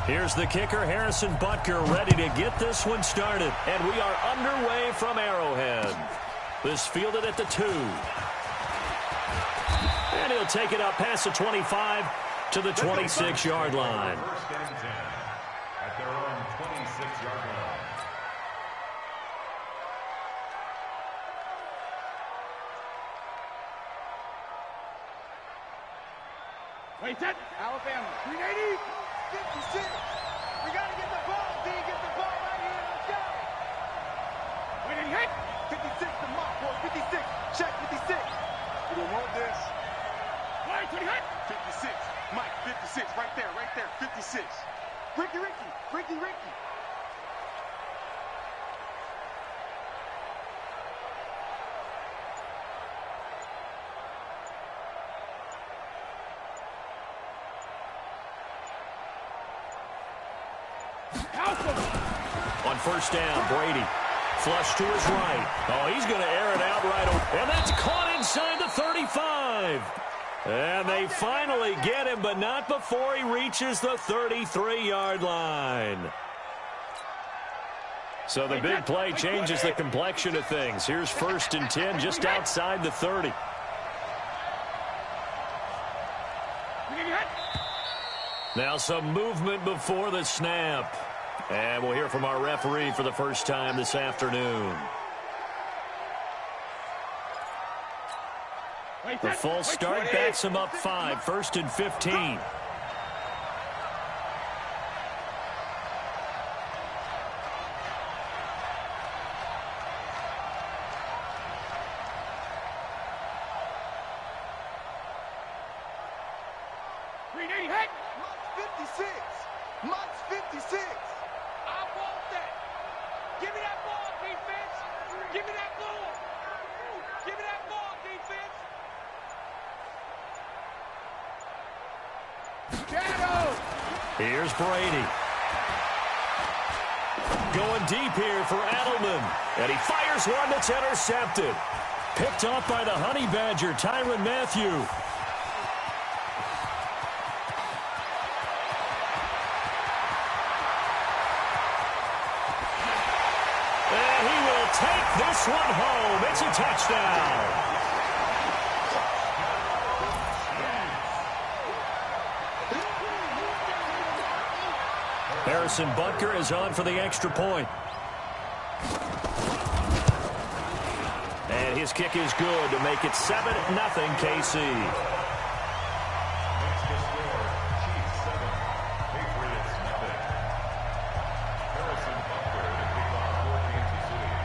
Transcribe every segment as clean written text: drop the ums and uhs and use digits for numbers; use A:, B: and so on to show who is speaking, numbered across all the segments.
A: Here's the kicker, Harrison Butker, ready to get this one started. And we are underway from Arrowhead. This fielded at the 2. And he'll take it up past the 25 to the 26-yard line.
B: First and 10 at their own 26-yard line.
C: Wait, set. Alabama. 380. 56. We got to get the ball, D. Get the ball right here. Let's go. Wait, hit. 56 to Mott, boy. 56. Check 56. We don't want this. Wait, 20 hit. 56. Mike, 56. Right there, right there. 56. Ricky.
A: On first down, Brady. Flush to his right. Oh, he's going to air it out right away. And that's caught inside the 35. And they finally get him, but not before he reaches the 33-yard line. So the big play changes the complexion of things. Here's first and 10 just outside the 30. Now some movement before the snap. And we'll hear from our referee for the first time this afternoon. The false start backs him up 5, first and 15. Here's Brady. Going deep here for Edelman. And he fires one that's intercepted. Picked off by the Honey Badger, Tyrann Mathieu. And he will take this one home. It's a touchdown. Harrison Butker is on for the extra point. And his kick is good to make it 7-0 KC.
B: Next to score, Chiefs 7, Patriots 0. Harrison Butker to kick off for Kansas City.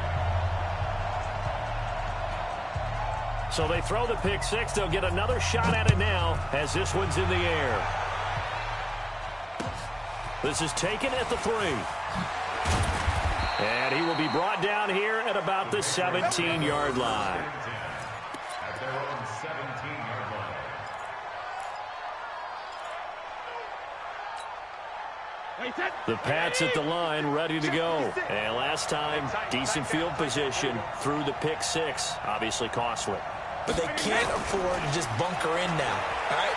A: So they throw the pick six. They'll get another shot at it now as this one's in the air. This is taken at the 3. And he will be brought down here at about the 17-yard line.
B: At their own 17-yard line.
A: The Pats at the line, ready to go. And last time, decent field position through the pick six. Obviously costly.
D: But they can't afford to just bunker in now. All right,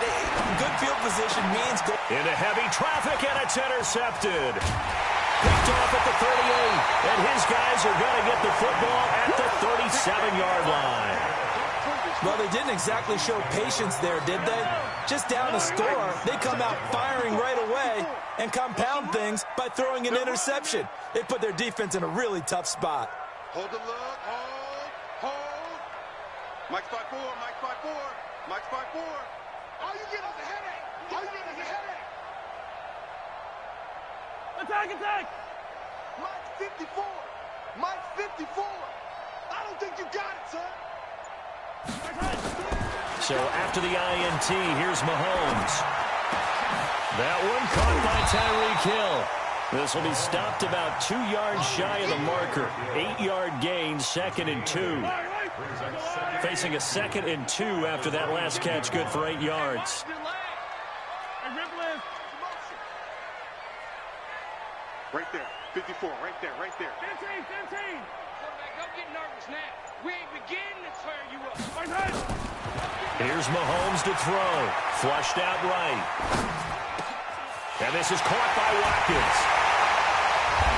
D: good field position means go.
A: Into heavy traffic, and it's intercepted. Picked off at the 38, and his guys are going to get the football at the 37-yard line.
D: Well, they didn't exactly show patience there, did they? Just down a score, they come out firing right away and compound things by throwing an interception. They put their defense in a really tough spot.
C: Hold the look, hold. Mike's 5-4, Mike's 5-4, Mike's 5-4. All you get is a headache. All you get is a headache. Attack. Mike's 54. Mike's 54. I don't think you got it, son.
A: So after the INT, here's Mahomes. That one caught by Tyreek Hill. This will be stopped about 2 yards shy of the marker. 8-yard gain, 2nd and 2. Facing a 2nd and 2 after that last catch, good for 8 yards.
C: Right there, 54, right there. 15.
E: Quarterback, don't get nervous now. We ain't beginning to tear you up.
A: Here's Mahomes to throw. Flushed out right. And this is caught by Watkins.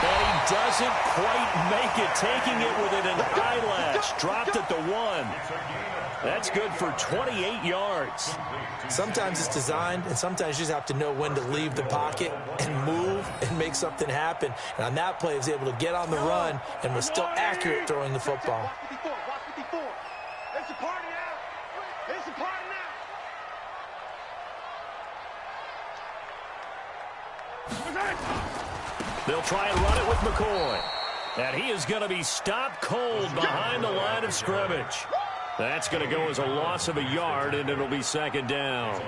A: But he doesn't quite make it, taking it within an eyelash. Dropped at the 1. That's good for 28 yards.
D: Sometimes it's designed, and sometimes you just have to know when to leave the pocket and move and make something happen. And on that play, he was able to get on the run and was still accurate throwing the football.
C: Watch 54. It's a party now. It's a party now.
A: They'll try and run it with McCoy. And he is going to be stopped cold behind the line of scrimmage. That's going to go as a loss of a yard, and it'll be second down.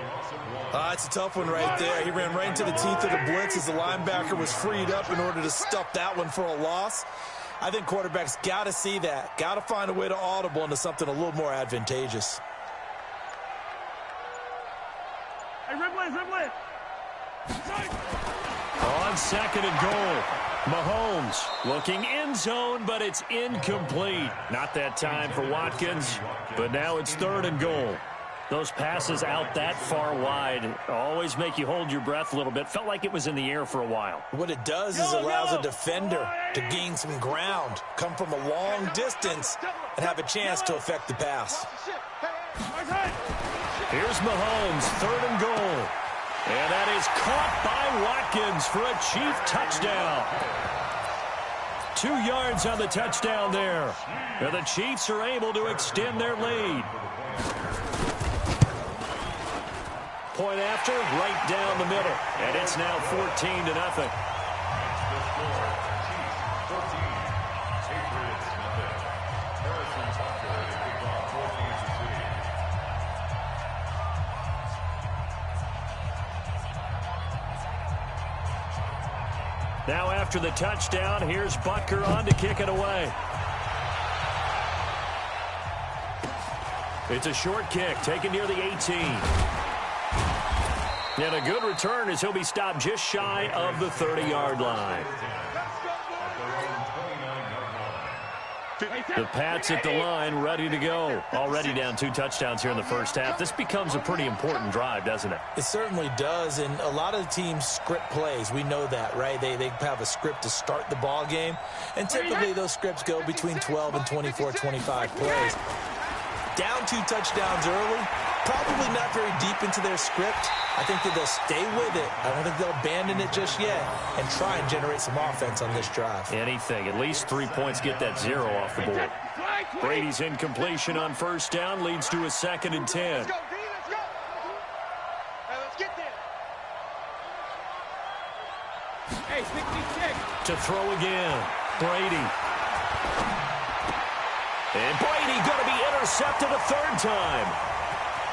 D: It's a tough one right there. He ran right into the teeth of the blitz as the linebacker was freed up in order to stuff that one for a loss. I think quarterbacks got to see that. Got to find a way to audible into something a little more advantageous.
C: Hey, Ripley.
A: On second and goal, Mahomes looking end zone, but it's incomplete. Not that time for Watkins, but now it's third and goal. Those passes out that far wide always make you hold your breath a little bit. Felt like it was in the air for a while.
D: What it does is allows a defender to gain some ground, come from a long distance, and have a chance to affect the pass.
A: Here's Mahomes, third and goal. And that is caught by Watkins for a Chief touchdown. 2 yards on the touchdown there. And the Chiefs are able to extend their lead. Point after, right down the middle. And it's now 14-0. Now after the touchdown, here's Butker on to kick it away. It's a short kick taken near the 18. And a good return as he'll be stopped just shy of the 30-yard line. The Pats at the line, ready to go. Already down 2 touchdowns here in the first half. This becomes a pretty important drive, doesn't it?
D: It certainly does, and a lot of teams script plays. We know that, right? They have a script to start the ball game, and typically those scripts go between 12 and 24, 25 plays. Down 2 touchdowns early, probably not very deep into their script. I think that they'll stay with it. I don't think they'll abandon it just yet and try and generate some offense on this drive.
A: Anything. At least 3 points, get that 0 off the board. Brady's incompletion on first down leads to a 2nd and 10.
C: Let's go, D, let's go. Hey, let's get there. Hey, stick.
A: To throw again. Brady. And Brady going to be intercepted a 3rd time.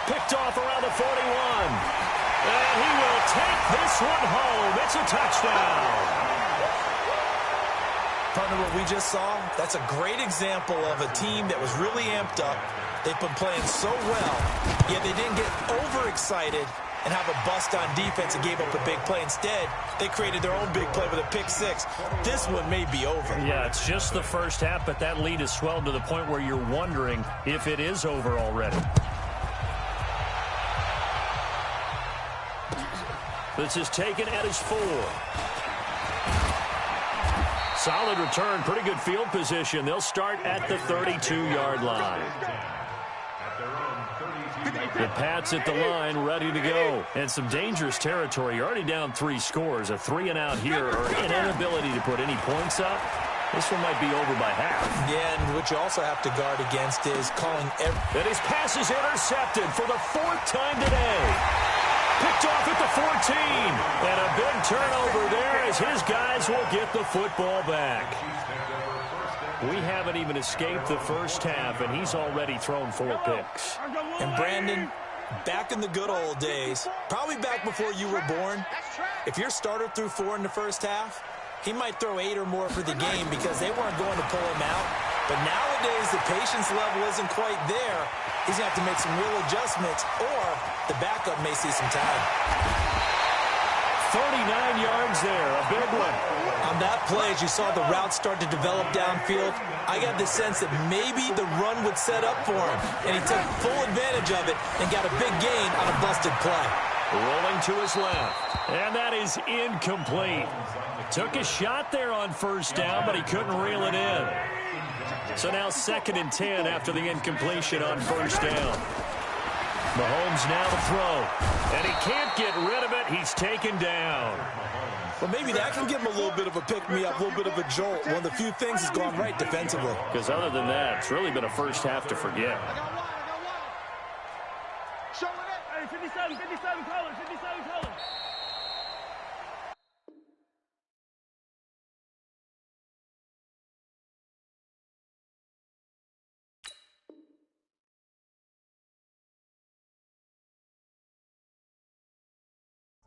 A: Picked off around the 41. And he will take this one home. It's a touchdown.
D: Partner, what we just saw, that's a great example of a team that was really amped up. They've been playing so well, yet they didn't get overexcited and have a bust on defense and gave up a big play. Instead, they created their own big play with a pick 6. This one may be over.
A: Yeah, it's just the first half, but that lead has swelled to the point where you're wondering if it is over already. This is taken at his 4. Solid return, pretty good field position. They'll start at the 32-yard line. The Pats at the line, ready to go. And some dangerous territory. You're already down 3 scores. A 3-and-out here, or an inability to put any points up. This one might be over by half.
D: Yeah, and what you also have to guard against is calling every...
A: And his pass is intercepted for the 4th time today. Picked off at the 14. And a big turnover there as his guys will get the football back. We haven't even escaped the first half, and he's already thrown 4 picks.
D: And Brandon, back in the good old days, probably back before you were born, if your starter threw 4 in the first half, he might throw 8 or more for the game because they weren't going to pull him out. But nowadays, the patience level isn't quite there. He's going to have to make some real adjustments, or the backup may see some time.
A: 39 yards there, a big one.
D: On that play, as you saw the route start to develop downfield, I got the sense that maybe the run would set up for him, and he took full advantage of it and got a big gain on a busted play.
A: Rolling to his left. And that is incomplete. Took a shot there on first down, but he couldn't reel it in. So now 2nd and 10 after the incompletion on first down. Mahomes now to throw. And he can't get rid of it. He's taken down.
D: Well, maybe that can give him a little bit of a pick-me-up, a little bit of a jolt. One of the few things has gone right defensively.
A: Because other than that, it's really been a first half to forget.
C: Show it up. Hey, 57 colors, 57 colors.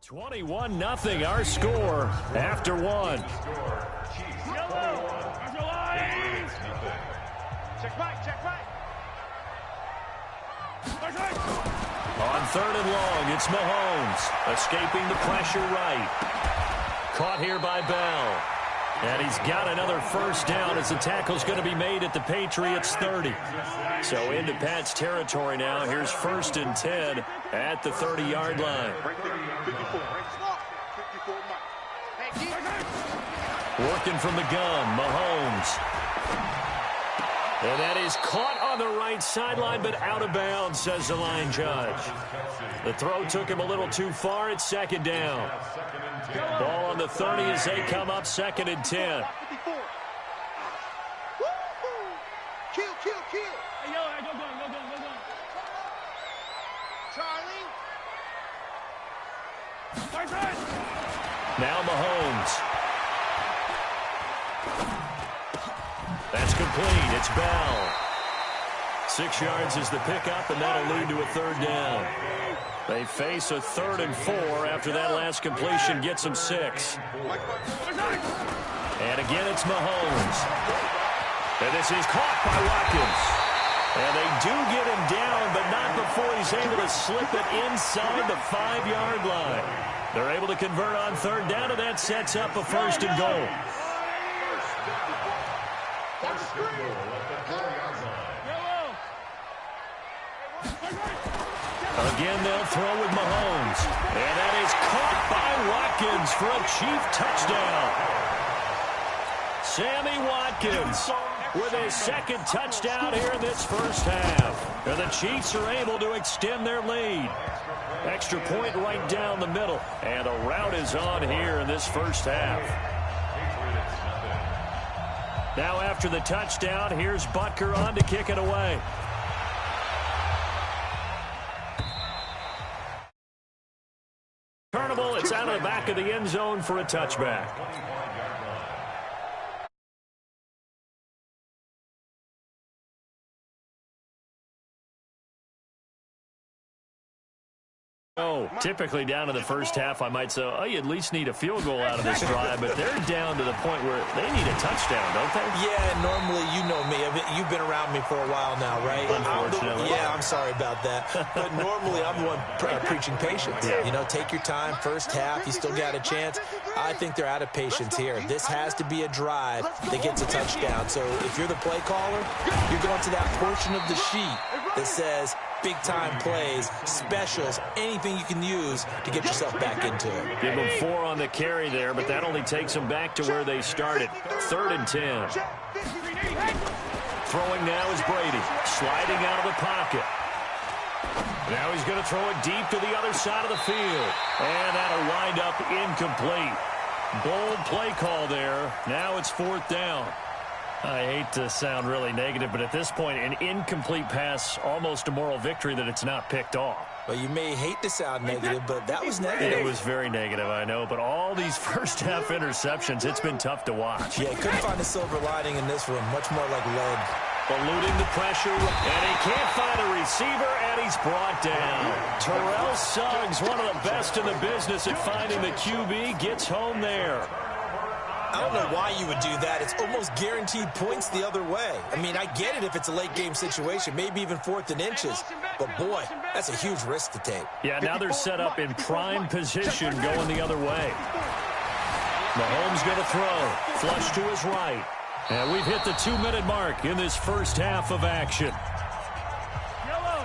A: (21-0) our score after one.
C: Check right.
A: On 3rd and long, it's Mahomes escaping the pressure right. Caught here by Bell. And he's got another first down as the tackle's going to be made at the Patriots' 30. So into Pat's territory now. Here's 1st and 10 at the 30-yard line. Working from the gun, Mahomes. And that is caught on the right sideline, but out of bounds, says the line judge. The throw took him a little too far. It's 2nd down. Ball on the 30 as they come up 2nd and 10.
C: Kill. Hey, yo, go. Charlie.
A: Now Mahomes. That's complete. It's Bell. 6 yards is the pickup, and that'll lead to a 3rd down. They face a 3rd and 4 after that last completion gets them 6. And again, it's Mahomes. And this is caught by Watkins. And they do get him down, but not before he's able to slip it inside the 5-yard line. They're able to convert on 3rd down, and that sets up a 1st and goal. Again, they'll throw with Mahomes. And that is caught by Watkins for a Chief touchdown. Sammy Watkins with his 2nd touchdown here in this first half. And the Chiefs are able to extend their lead. Extra point right down the middle. And a rout is on here in this first half. Now after the touchdown, here's Butker on to kick it away. Turnable, it's out of the back of the end zone for a touchback. Oh, typically down in the first half, I might say, oh, you at least need a field goal out of this drive, but they're down to the point where they need a touchdown, don't they?
D: Yeah, normally, you know me. I mean, you've been around me for a while now, right?
A: Unfortunately.
D: I'm sorry about that. But normally, I'm the one preaching patience.
A: Yeah.
D: You know, take your time. First half, you still got a chance. I think they're out of patience here. This has to be a drive that gets a touchdown. So if you're the play caller, you're going to that portion of the sheet that says big-time plays, specials, anything you can use to get yourself back into it.
A: Give them 4 on the carry there, but that only takes them back to where they started. 3rd and 10. Throwing now is Brady, sliding out of the pocket. Now he's going to throw it deep to the other side of the field. And that'll wind up incomplete. Bold play call there. Now it's 4th down. I hate to sound really negative, but at this point, an incomplete pass, almost a moral victory that it's not picked off.
D: Well, you may hate to sound negative, but that was negative.
A: It was very negative, I know, but all these first-half interceptions, it's been tough to watch.
D: Yeah, couldn't find a silver lining in this one, much more like lead.
A: Eluding the pressure, and he can't find a receiver, and he's brought down. Terrell Suggs, one of the best in the business at finding the QB, gets home there.
D: I don't know why you would do that. It's almost guaranteed points the other way. I mean, I get it if it's a late-game situation, maybe even 4th and inches. But, boy, that's a huge risk to take.
A: Yeah, now they're set up in prime position going the other way. Mahomes going to throw. Flush to his right. And we've hit the 2-minute mark in this first half of action.
C: Yellow,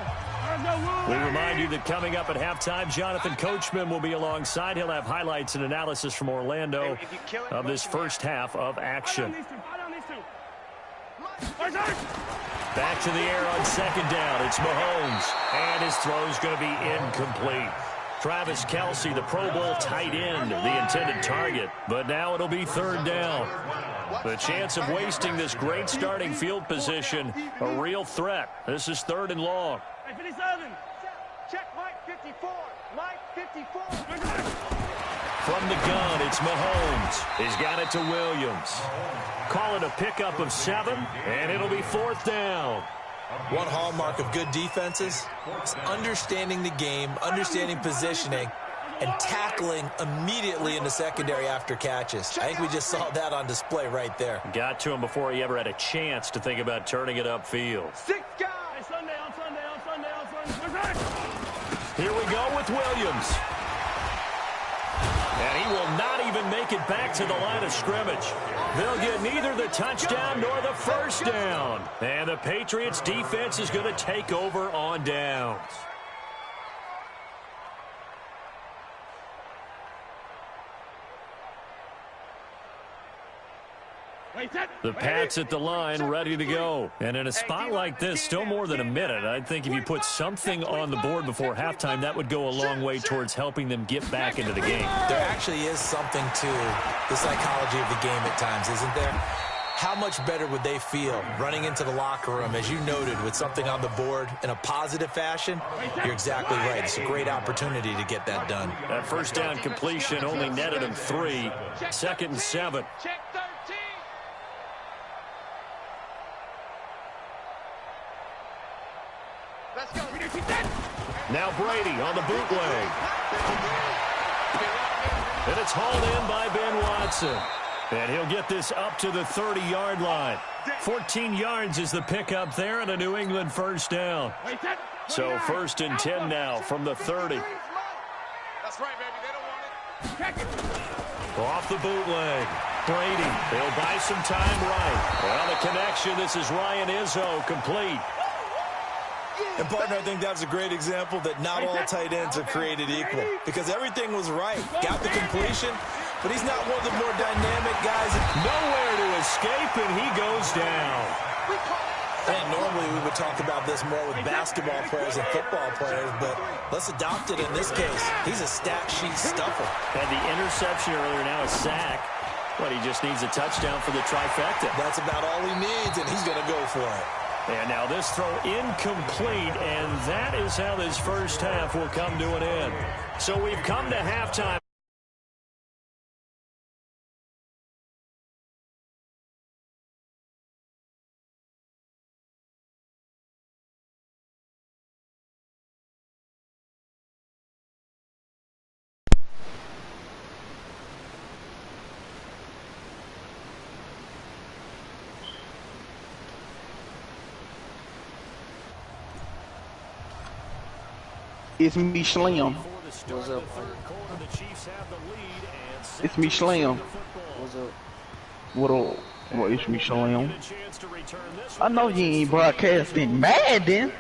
C: no
A: We remind you that coming up at halftime, Jonathan Coachman will be alongside. He'll have highlights and analysis from Orlando of this first half of action. Back to the air on second down. It's Mahomes, and his throw's going to be incomplete. Travis Kelce, the Pro Bowl tight end, the intended target. But now it'll be third down. The chance of wasting this great starting field position, a real threat. This is third and long.
C: Check Mike 54. Mike 54.
A: From the gun, it's Mahomes. He's got it to Williams. Call it a pickup of 7, and it'll be fourth down.
D: One hallmark of good defenses is understanding the game, understanding positioning, and tackling immediately in the secondary after catches. I think we just saw that on display right there.
A: Got to him before he ever had a chance to think about turning it upfield.
C: 6 guys. Sunday on Sunday on Sunday on Sunday.
A: Here we go with Williams. And he will not even make it back to the line of scrimmage. They'll get neither the touchdown nor the first down. And the Patriots defense is going to take over on downs. The Pats at the line, ready to go. And in a spot like this, still more than a minute, I think if you put something on the board before halftime, that would go a long way towards helping them get back into the game.
D: There actually is something to the psychology of the game at times, isn't there? How much better would they feel running into the locker room, as you noted, with something on the board in a positive fashion? You're exactly right. It's a great opportunity to get that done.
A: That first down completion only netted him 3. Second and 7.
E: Check 13.
C: Let's go.
A: Now Brady on the bootleg. And it's hauled in by Ben Watson. And he'll get this up to the 30-yard line. 14 yards is the pickup there and a New England first down. So first and 10 now from the 30.
C: That's right, baby. They don't want it.
A: Off the bootleg. Brady, they'll buy some time right. Well, the connection, this is Ryan Izzo, complete.
D: And, partner, I think that's a great example that not all tight ends are created equal, because everything was right. Got the completion, but he's not one of the more dynamic guys.
A: Nowhere to escape, and he goes down.
D: And normally we would talk about this more with basketball players and football players, but let's adopt it in this case. He's a stat sheet stuffer.
A: And the interception earlier, now a sack. But he just needs a touchdown for the trifecta.
D: That's about all he needs, and he's going to go for it.
A: And now this throw incomplete, and that is how this first half will come to an end. So we've come to halftime.
F: It's me, Slim.
G: What's up?
F: It's me, Slim.
G: What's up?
F: What up? Well, it's me, Slim. I know you ain't broadcasting Madden.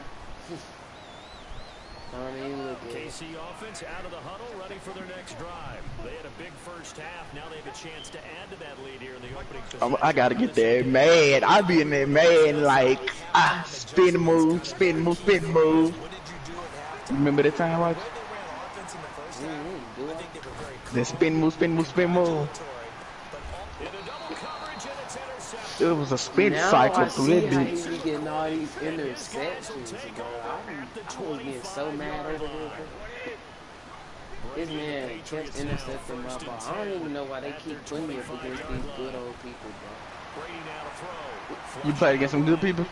A: KC offense out of the huddle, ready for their next drive. They had a big first half. Now they have a chance to add to that lead here in the opening position.
F: I gotta get that mad. I be in that mad like spin move, spin move, spin move. Remember that time, Roger? The spin move, spin move, spin move. It was a spin cycle through that bitch.
G: He getting all these interceptions, bro. I was getting so mad over here. This man kept intercepting my ball. I don't even know why they keep putting me up against these good old people, bro.
F: You played against some good people?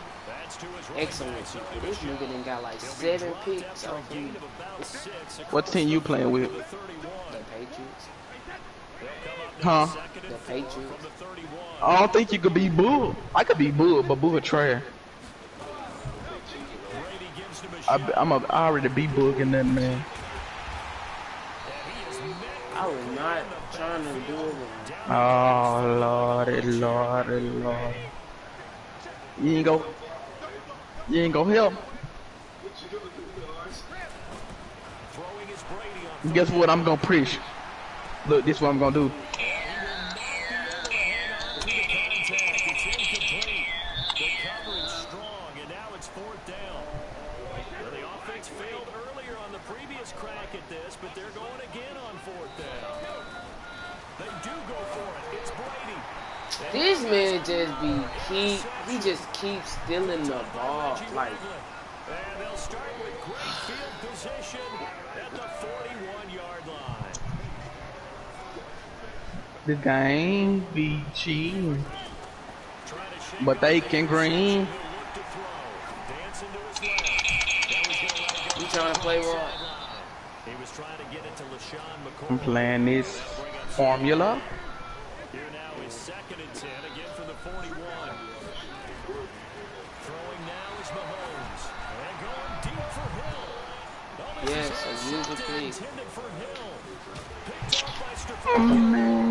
G: Excellent people. This nigga done got like 7 picks off of me.
F: What team you playing with?
G: The Patriots.
F: Huh?
G: The Patriots.
F: I don't think you could be Bull. I could be Bull, but Bull trash. I already be Booging that man.
G: I was not trying to do it.
F: Oh Lordy, Lordy, Lord. You ain't go help. Guess what I'm gonna preach? Look, this is what I'm gonna do.
G: This man he just keeps stealing the ball. Like,
A: and they'll start with great field position at the 41-yard line.
F: The game be cheating, but they can green.
G: You trying to play raw?
A: He was trying to get it to LaShawn McCoy.
F: I'm playing this formula.
A: Here now is 2nd and 10, again from the 41. Throwing now is Mahomes. And going deep for Hill.
G: Yes, a music play.
A: Intended for Hill. Picked off by Stephon.